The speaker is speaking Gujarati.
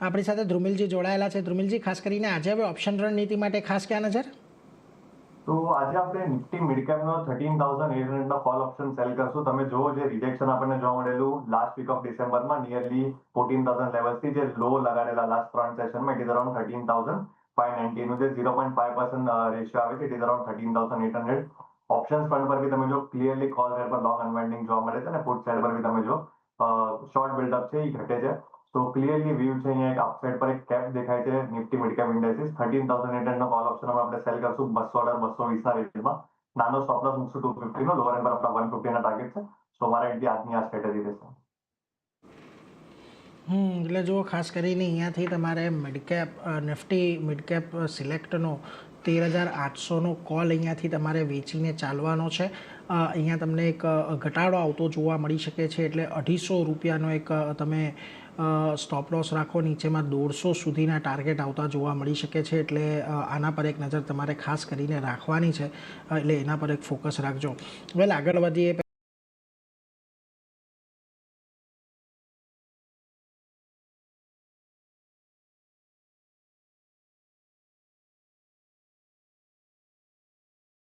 આપણી સાથે ધ્રુમિલજી જોડાયેલા છે। ધ્રુમિલજી, ખાસ કરીને આજે હવે ઓપ્શન રણનીતિ માટે ખાસ ક્યાં નજર? તો આજે આપણે નિફ્ટી મિડ કેપનો 13,800 નો કોલ ઓપ્શન સેલ કરશું। તમે જુઓ જે રિજેક્શન આપણને જોવા મળેલું લાસ્ટ વીક ઓફ ડિસેમ્બરમાં નિયરલી 14,000 લેવલ્સથી જે લો લગાડેલા લાસ્ટ 3 સેશનમાં ઇટ ઇઝ અરાઉન્ડ 13,590 નું જે 0.5% રેશિયો આવે છે it is around 13,800। Options fund પર બી તમે જો ક્લિયરલી કોલ સાઇડ પર લોંગ અનવાઇન્ડિંગ જોવા મળે છે અને પુટ સાઇડ પર બી તમે જો શોર્ટ બિલ્ડઅપ છે એ ઘટે છે। તો ક્લિયરલી વ્યૂ છે અહીંયા એક અપસાઇડ પર એક કેપ દેખાય છે નિફ્ટી મિડ કેપ ઇન્ડેક્સિસ 13,800 નો કોલ ઓપ્શન આપણે સેલ કરશું 200 220 ના રેન્જમાં। નાનો સ્ટોપ લોસ મૂકશું 250 નો, લોઅર એન્ડ પર આપણા 150 ના ટાર્ગેટ છે। સો મારા એન્ડથી આજની આ સ્ટ્રેટેજી રહેશે। એટલે જો ખાસ કરીને અહીંયાથી તમારે મિડકેપ નિફ્ટી મિડકેપ સિલેક્ટનો 13,800નો કોલ અહીંયાથી તમારે વેચીને ચાલવાનો છે। અહીંયા તમને એક ઘટાડો આવતો જોવા મળી શકે છે, એટલે 250 રૂપિયાનો એક તમે સ્ટોપ લોસ રાખો। નીચેમાં 150 સુધીના ટાર્ગેટ આવતા જોવા મળી શકે છે, એટલે આના પર એક નજર તમારે ખાસ કરીને રાખવાની છે, એટલે એના પર એક ફોકસ રાખજો। વેલ, આગળ વધીએ